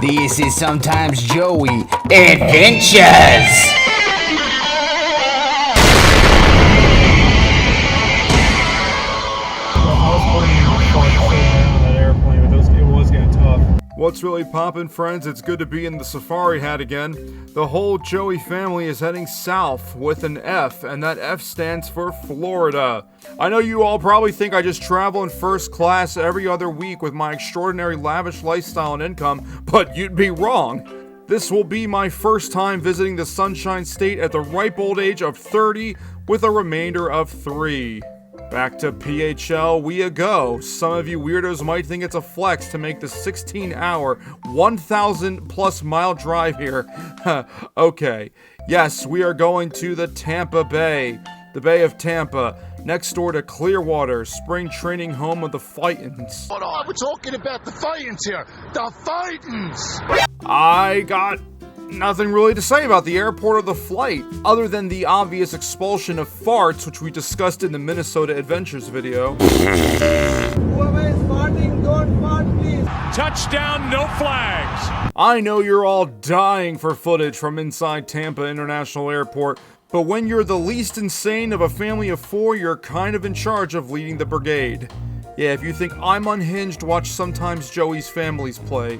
This is Sometimes Joey Adventures! What's really poppin', friends? It's good to be in the safari hat again. The whole Joey family is heading south with an F, and that F stands for Florida. I know you all probably think I just travel in first class every other week with my extraordinary lavish lifestyle and income, but you'd be wrong. This will be my first time visiting the Sunshine State at the ripe old age of 30 with a remainder of 3. Back to PHL we go. Some of you weirdos might think it's a flex to make the 16-hour, 1,000 plus mile drive here. Okay. Yes, we are going to the Tampa Bay. The Bay of Tampa, next door to Clearwater, spring training home of the Fightins. Hold on, we're talking about the Fightins here. The Fightins! I got nothing really to say about the airport or the flight, other than the obvious expulsion of farts, which we discussed in the Minnesota Adventures video. Whoever is farting, don't fart, please. Touchdown, no flags. I know you're all dying for footage from inside Tampa International Airport, but when you're the least insane of a family of 4, you're kind of in charge of leading the brigade. Yeah, if you think I'm unhinged, watch Sometimes Joey's Families play.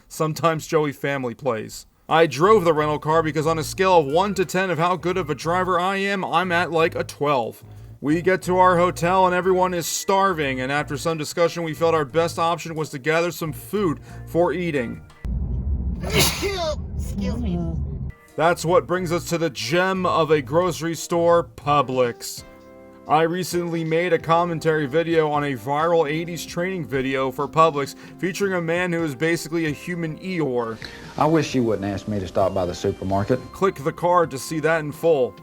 Sometimes Joey Family plays. I drove the rental car because on a scale of 1 to 10 of how good of a driver I am, I'm at like a 12. We get to our hotel and everyone is starving, and after some discussion we felt our best option was to gather some food for eating. Excuse me. That's what brings us to the gem of a grocery store, Publix. I recently made a commentary video on a viral 80s training video for Publix featuring a man who is basically a human Eeyore. I wish you wouldn't ask me to stop by the supermarket. Click the card to see that in full.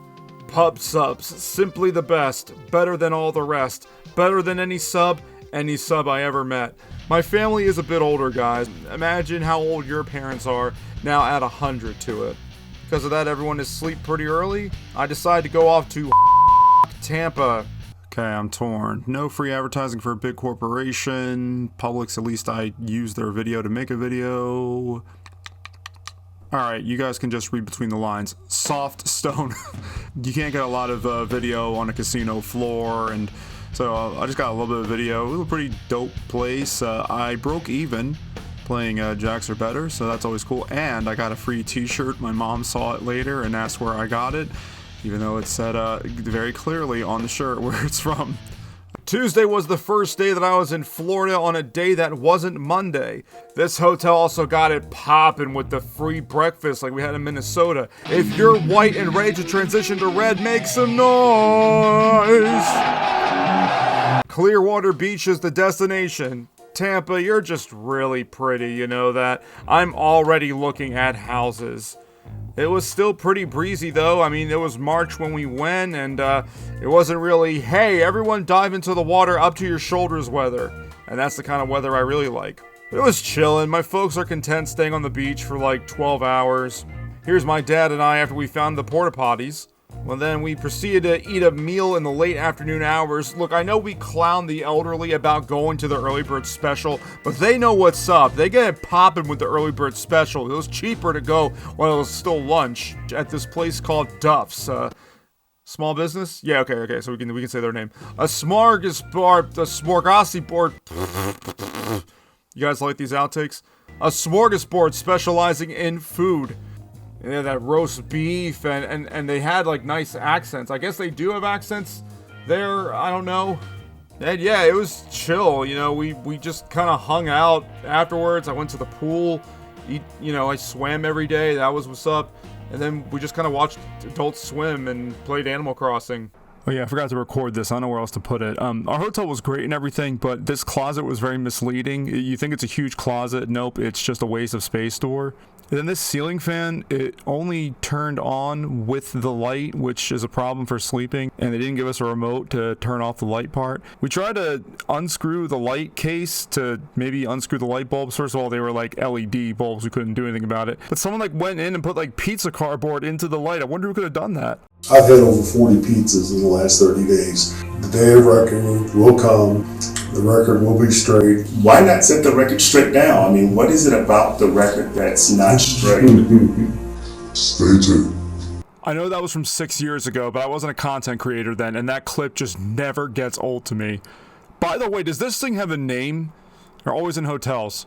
Pub subs, simply the best, better than all the rest, better than any sub I ever met. My family is a bit older, guys. Imagine how old your parents are, now add 100 to it. Because of that, everyone is asleep pretty early. I decided to go off to Tampa. Okay, I'm torn. No free advertising for a big corporation. Publix, at least I use their video to make a video. Alright, you guys can just read between the lines. Soft stone. You can't get a lot of video on a casino floor, and so I just got a little bit of video. It was a pretty dope place. I broke even playing jacks or better, so that's always cool. And I got a free t-shirt. My mom saw it later and asked where I got it, even though it said very clearly on the shirt where it's from. Tuesday was the first day that I was in Florida on a day that wasn't Monday. This hotel also got it poppin' with the free breakfast like we had in Minnesota. If you're white and ready to transition to red, make some noise! Clearwater Beach is the destination. Tampa, you're just really pretty, you know that? I'm already looking at houses. It was still pretty breezy though. I mean, it was March when we went, and it wasn't really, hey, everyone dive into the water up to your shoulders weather. And that's the kind of weather I really like. It was chillin'. My folks are content staying on the beach for like 12 hours. Here's my dad and I after we found the porta potties. Well, then we proceeded to eat a meal in the late afternoon hours. Look, I know we clown the elderly about going to the early bird special, but they know what's up. They get it popping with the early bird special. It was cheaper to go while it was still lunch at this place called Duff's. Small business? Yeah, okay, so we can say their name. A smorgasbord. You guys like these outtakes? A smorgasbord specializing in food. And they had that roast beef, and they had like nice accents. I guess they do have accents there, I don't know. And yeah, it was chill, you know, we just kind of hung out afterwards. I went to the pool, I swam every day, that was what's up. And then we just kind of watched adults swim and played Animal Crossing. Oh yeah, I forgot to record this. I don't know where else to put it. Our hotel was great and everything, but this closet was very misleading. You think it's a huge closet. Nope, it's just a waste of space door. And then this ceiling fan, it only turned on with the light, which is a problem for sleeping, and they didn't give us a remote to turn off the light part. We tried to unscrew the light case to maybe unscrew the light bulbs. First of all, they were like LED bulbs. We couldn't do anything about it. But someone like went in and put like pizza cardboard into the light. I wonder who could have done that. I've had over 40 pizzas in the last 30 days. The day of reckoning will come. The record will be straight. Why not set the record straight now? I mean, what is it about the record that's not straight? Stay tuned. I know that was from 6 years ago, but I wasn't a content creator then, and that clip just never gets old to me. By the way, does this thing have a name? They're always in hotels.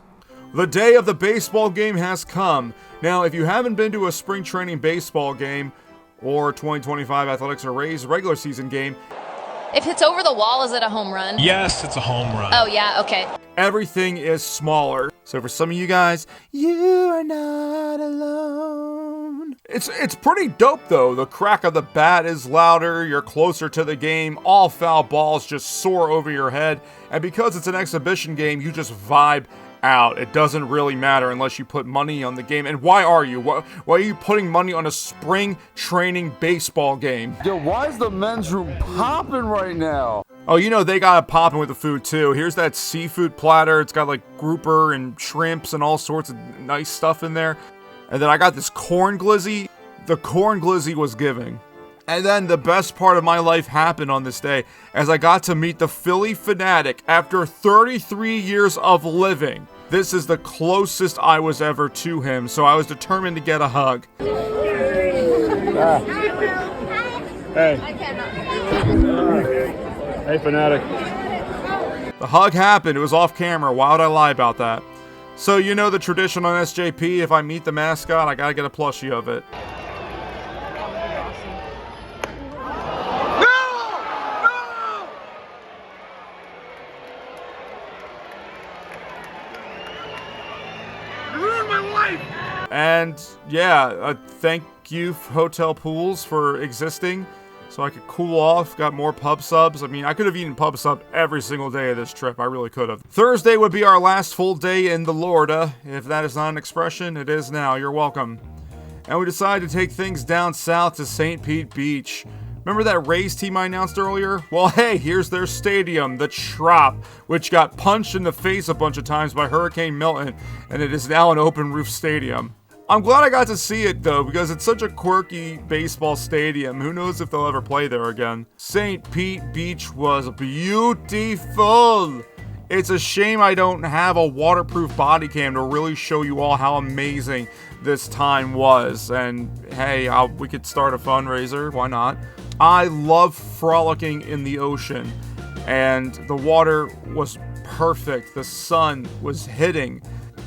The day of the baseball game has come. Now, if you haven't been to a spring training baseball game or 2025 Athletics or Rays regular season game, if it's over the wall, is it a home run? Yes, it's a home run. Oh, yeah, okay. everything is smaller. So for some of you guys, you are not alone. It's pretty dope though. The crack of the bat is louder, you're closer to the game, all foul balls just soar over your head, and because it's an exhibition game, you just vibe out. It doesn't really matter unless you put money on the game. And why are you? Why are you putting money on a spring training baseball game? Yo, why is the men's room popping right now? Oh, you know they got it popping with the food too. Here's that seafood platter. It's got like grouper and shrimps and all sorts of nice stuff in there. And then I got this corn glizzy. The corn glizzy was giving. And then the best part of my life happened on this day as I got to meet the Philly fanatic after 33 years of living. This is the closest I was ever to him, so I was determined to get a hug. Hey. Hey, fanatic. The hug happened. It was off camera. Why would I lie about that? So you know the tradition on SJP, if I meet the mascot, I gotta get a plushie of it. And yeah, thank you Hotel Pools for existing so I could cool off, got more pub subs. I mean, I could have eaten pub sub every single day of this trip. I really could have. Thursday would be our last full day in the Lorda. If that is not an expression, it is now. You're welcome. And we decided to take things down south to St. Pete Beach. Remember that Rays team I announced earlier? Well, hey, here's their stadium, the Trop, which got punched in the face a bunch of times by Hurricane Milton, and it is now an open roof stadium. I'm glad I got to see it though, because it's such a quirky baseball stadium. Who knows if they'll ever play there again. St. Pete Beach was beautiful. It's a shame I don't have a waterproof body cam to really show you all how amazing this time was. And hey, we could start a fundraiser, why not? I love frolicking in the ocean, and the water was perfect. The sun was hitting.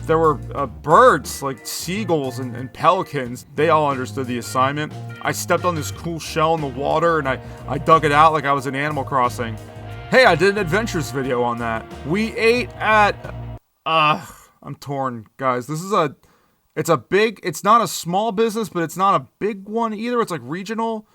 There were birds like seagulls and pelicans. They all understood the assignment. I stepped on this cool shell in the water and I dug it out like I was in Animal Crossing. Hey, I did an adventures video on that. We ate at, I'm torn, guys. This is it's not a small business, but it's not a big one either. It's like regional.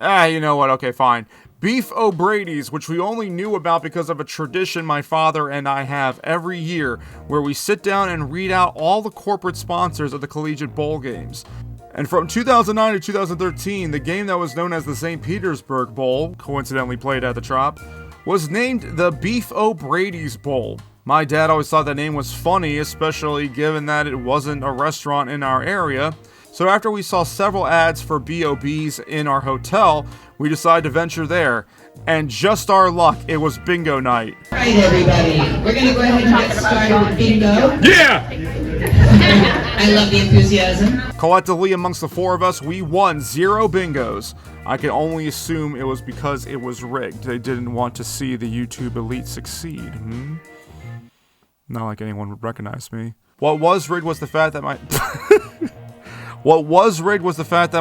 You know what? Okay, fine. Beef O'Brady's, which we only knew about because of a tradition my father and I have every year, where we sit down and read out all the corporate sponsors of the collegiate bowl games. And from 2009 to 2013, the game that was known as the St. Petersburg Bowl, coincidentally played at the Trop, was named the Beef O'Brady's Bowl. My dad always thought that name was funny, especially given that it wasn't a restaurant in our area. So after we saw several ads for BOBs in our hotel, we decided to venture there. And just our luck, it was bingo night. All right, everybody. We're going to go ahead and get started with bingo. Yeah! I love the enthusiasm. Collectively, amongst the four of us, we won 0 bingos. I can only assume it was because it was rigged. They didn't want to see the YouTube elite succeed. Not like anyone would recognize me. What was rigged was the fact that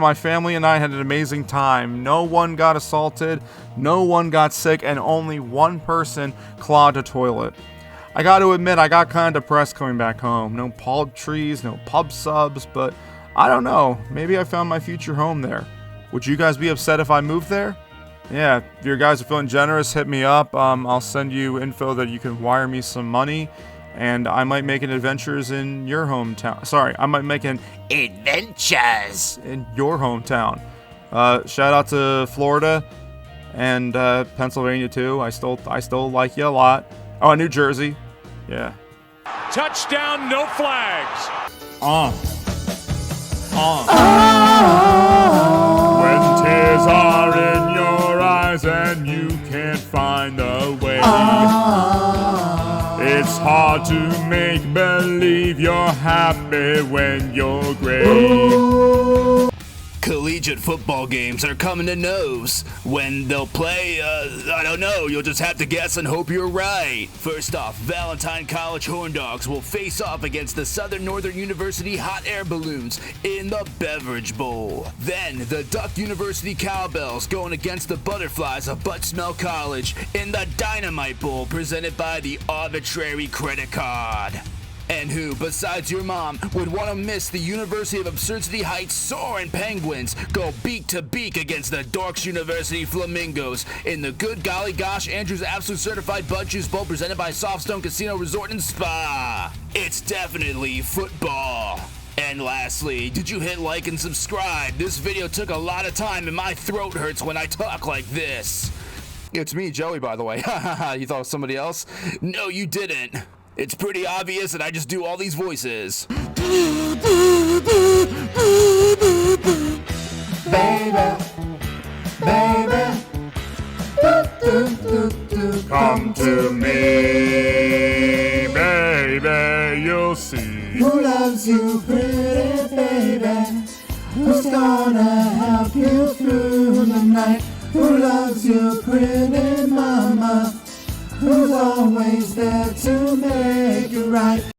my family and I had an amazing time. No one got assaulted, no one got sick, and only one person clogged a toilet. I got to admit, I got kind of depressed coming back home. No palm trees, no pub subs, but I don't know. Maybe I found my future home there. Would you guys be upset if I moved there? Yeah, if you guys are feeling generous, hit me up. I'll send you info that you can wire me some money. And I might make an adventures in your hometown. Sorry, I might make an adventures in your hometown. Shout out to Florida and Pennsylvania too. I still like you a lot. Oh, and New Jersey. Yeah. Touchdown, no flags. When 'tis hard to make believe you're happy when you're great. Collegiate football games are coming to nose. When they'll play, I don't know, you'll just have to guess and hope you're right. First off, Valentine College Horn Dogs will face off against the Southern Northern University Hot Air Balloons in the Beverage Bowl. Then, the Duck University Cowbells going against the Butterflies of Buttsmell College in the Dynamite Bowl presented by the Arbitrary Credit Card. And who, besides your mom, would want to miss the University of Absurdity Heights Soaring Penguins go beak to beak against the Dorks University Flamingos in the Good Golly Gosh Andrews Absolute Certified Bud Juice Bowl presented by Softstone Casino Resort and Spa? It's definitely football. And lastly, did you hit like and subscribe? This video took a lot of time and my throat hurts when I talk like this. It's me, Joey, by the way. You thought it was somebody else? No, you didn't. It's pretty obvious that I just do all these voices. Baby, baby, Come to me, baby, you'll see. who loves you, pretty baby? Who's gonna help you through the night? Who loves you, pretty mama? Who's always there to make it right?